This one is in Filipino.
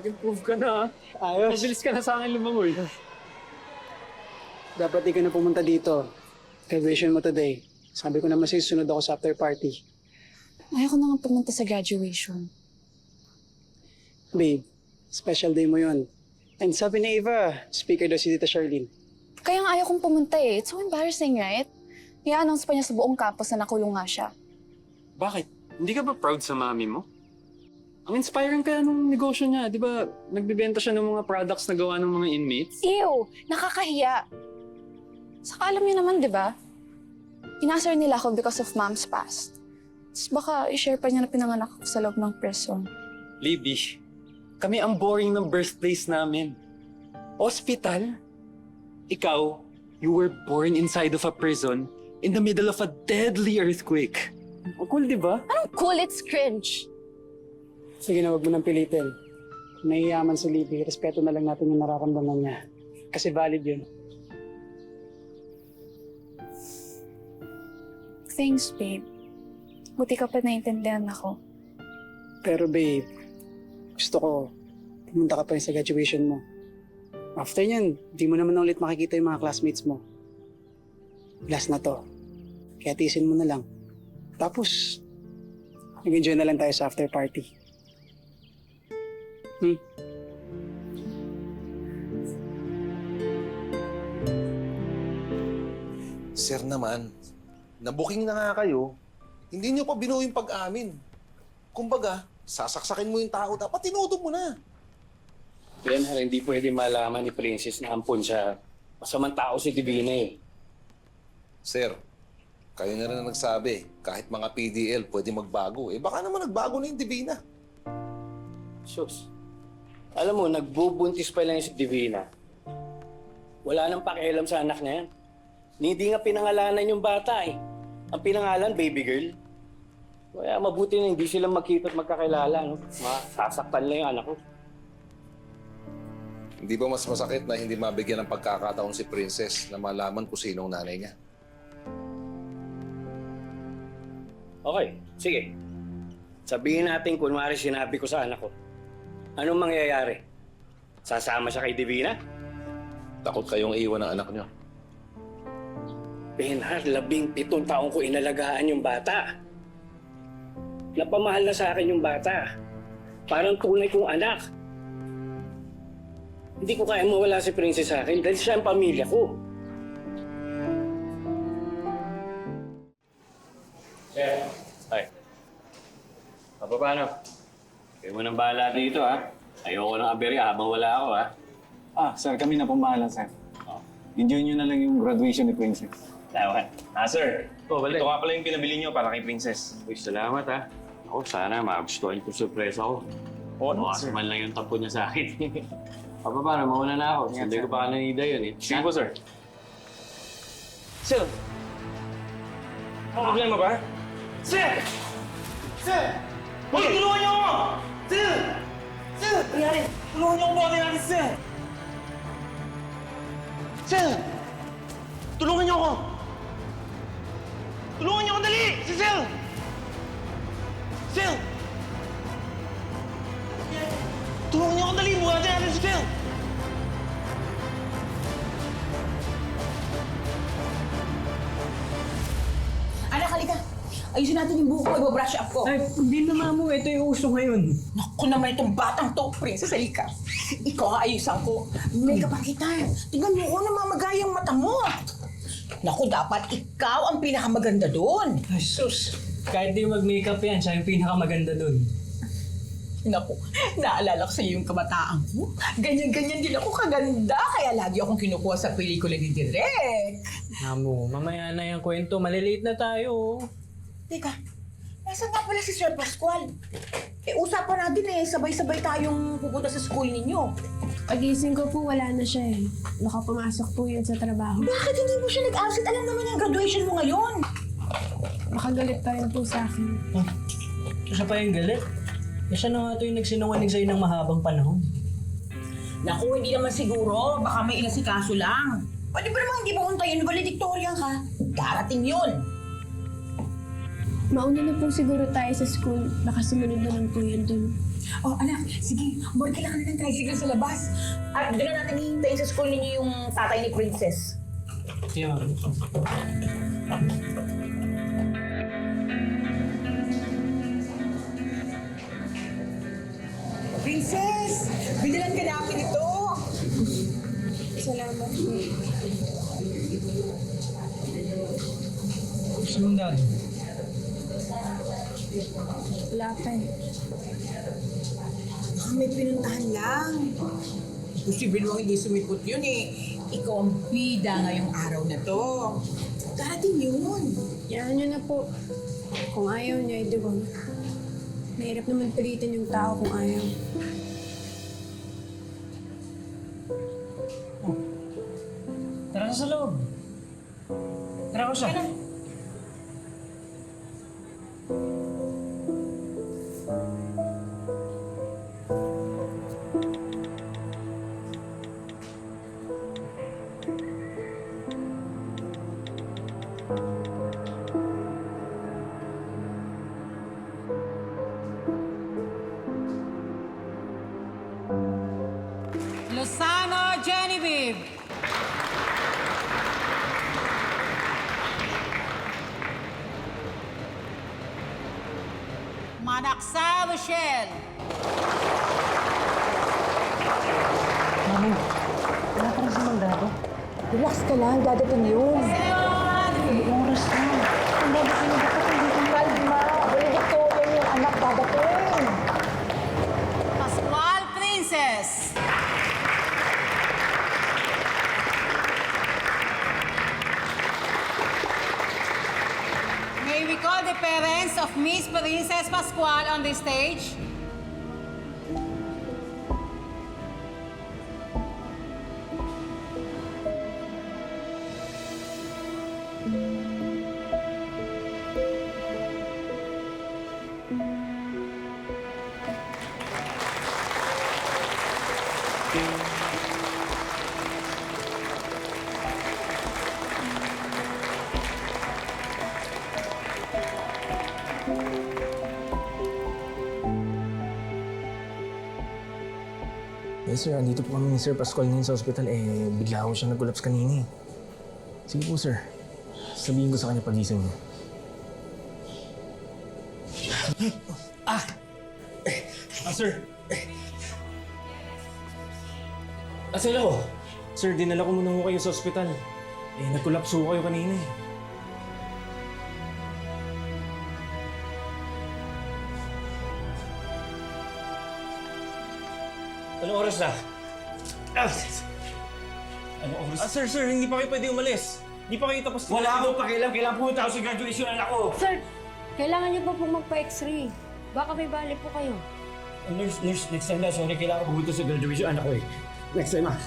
Nag-improve ka na. Ayos. Mabilis ka na sa akin lumangoy. Dapat di ka na pumunta dito. Graduation mo today. Sabi ko naman sa'yo, sunod ako sa after party. Ayoko na nga pumunta sa graduation. Babe, special day mo yun. And sabi ni Eva, speaker daw si Tita Charlene. Kaya nga ayaw kong pumunta eh. It's so embarrassing, right? I-announce pa niya sa buong campus na nakulong nga siya. Bakit? Hindi ka ba proud sa mami mo? Ang inspiring kaya nung negosyo niya. Di ba nagbibenta siya ng mga products na gawa ng mga inmates? Ew! Nakakahiya. Saka alam niyo naman, di ba? Inasar nila ako because of mom's past. Tapos baka i-share pa niya na pinanganak ako sa loob ng prison. Libby, kami ang boring ng birthplace namin. Hospital? Ikaw, you were born inside of a prison in the middle of a deadly earthquake. Ang cool, di ba? Anong cool? It's cringe. Sige na, wag mo nang pilitin. Kung nahiyaman si Libby, respeto na lang natin yung nararamdaman niya. Kasi valid yun. Thanks, babe. Buti ka pa naiintindihan ako. Pero babe, gusto ko, pumunta ka pa rin sa graduation mo. After yan, di mo naman ulit makikita yung mga classmates mo. Last na to. Kaya tiisin mo na lang. Tapos, nag-enjoy na lang tayo sa after party. Sir naman, nabuking na nga kayo, hindi nyo pa binuo yung pag-amin. Kumbaga, sasaksakin mo yung tao, dapat tinuto mo na. Leonard, hindi pwede malaman ni Princess na ampun siya. Masamang tao si Divina eh. Sir, kayo na rin ang nagsabi, kahit mga PDL pwede magbago. Eh baka naman nagbago na yung Divina. Sus, alam mo, nagbubuntis pa lang si Divina. Wala nang pakialam sa anak niya yan. Hindi nga pinangalanan yung bata eh. Ang pinangalan, baby girl. Kaya mabuti na hindi sila magkita at magkakilala. No? Sasaktan lang yung anak ko. Hindi ba mas masakit na hindi mabigyan ng pagkakataon si Princess na malaman kung sinong nanay niya? Okay, sige. Sabihin natin kunwari sinabi ko sa anak ko. Anong mangyayari? Sasama siya kay Divina? Takot kayong iwan ng anak niyo. Benhar, 17 taong ko inalagaan yung bata. Napamahal na sa akin yung bata. Parang tunay kong anak. Hindi ko kaya mawala si Princess sa akin dahil siya ang pamilya ko. Sir. Ay. Paano? Kayo mo nang bahala dito, ha? Ayoko ng aberya habang wala ako, ha? Sir, kami na pumahala, sir. Enjoy nyo na lang yung graduation ni Princess. Tawad. Sir. Oh, balik. Ito nga pala yung pinabili nyo para kay Princess. Uy, salamat, ha? Ako, sana magustuhan ko surprise ako. Oo, Bukas man lang yung tapo niya sa akin. Paano? Mauna na ako. Sunday ko pa kanina yun, eh. Sige po, sir. Sir! Ang problema ba? Sir! Sir! Hoy, tulungan niyo ako! Sir! Sir! Nangyari! Tulungan niyo ako buhatin natin, sir! Sir! Tulungan niyo ako! Tulungan niyo ako, dali! Si Sir! Sir! Tulungan niyo ako, dali! Buhatin natin si Sir! Anak, halika. Ayusin natin yung buhok ko. Ibabrush up ko. Ay, hindi na mamu. Ito yung uso ngayon. Naku naman itong batang to, Princess. Halika. Ikaw nga ayusan ko. Makeup ang kita. Tingnan mo ko namamagayang mata mo. Naku, dapat ikaw ang pinakamaganda doon. Ay, sus. Kahit di mag-makeup yan, siya yung pinakamaganda dun. Naku, naalala ko sa iyo yung kabataan ko. Ganyan-ganyan din ako kaganda. Kaya lagi akong kinukuha sa pelikula ni Direk. Mamu, mamaya na yung kwento. Malilate na tayo. Teka, nasaan nga pala si Sir Pascual? Usapan natin sabay-sabay tayong pupunta sa school ninyo. Pagising ko po, wala na siya eh. Baka pumasok po yun sa trabaho. Bakit hindi mo siya nag-absent? Alam naman yung graduation mo ngayon. Makagalit pa rin po sa akin. Siya pa yung galit. Siya na nga ito yung nagsinungaling sa'yo ng mahabang panahon. Naku, hindi naman siguro. Baka may inasikaso lang. Pwede ba namang hindi pumunta yun? Valedictorian ka. Darating yun. Mauna na po siguro tayo sa school. Baka sumunod na lang po yun dun. Oh, anak, sige. Morgue lang na ng tricycle sa labas. At doon na natin hihintayin sa school ninyo yung tatay ni Princess. Princess! Binilan ka namin ito! Salamat po. Sundan. Wala pa eh. Baka may pinuntahan lang. Posible mo hindi sumipot yun eh. Ikaw ang bida ngayong araw na to. Darating yun. Yan nyo na po. Kung ayaw niya, di ba? Mahirap naman pilitin yung tao kung ayaw. Tara sa loob. Tara ko siya. Lozano Genevieve. Manaksa Michelle. Relax ka lang, dadating yun. Oras na. Ang dadating na dapat hindi kang kalma. Valedictorian yung anak dadating. Pascual Princess. May we call the parents of Miss Princess Pascual on the stage? Yes sir, andito po kami ni Sir Pascual ngayon sa ospital. Bigla ako siya nag-collapse kanina eh. Sige po sir, sabihin ko sa kanya pagising niya. Sir! Asan ako? Sir, dinala ko muna ho kayo sa ospital. Nag-collapse ho kayo kanina eh. Anong oras na? Anong oras? Sir, hindi pa kayo pwede umalis. Hindi pa kayo tapos. Wala akong pakialam. Kailangan pumunta ako sa graduation anak ko. Sir, kailangan niyo pa pong magpa-x-ray. Baka may bali po kayo. Nurse, next time na. Sorry, kailangan pumunta sa graduation anak ko eh. Next time ah.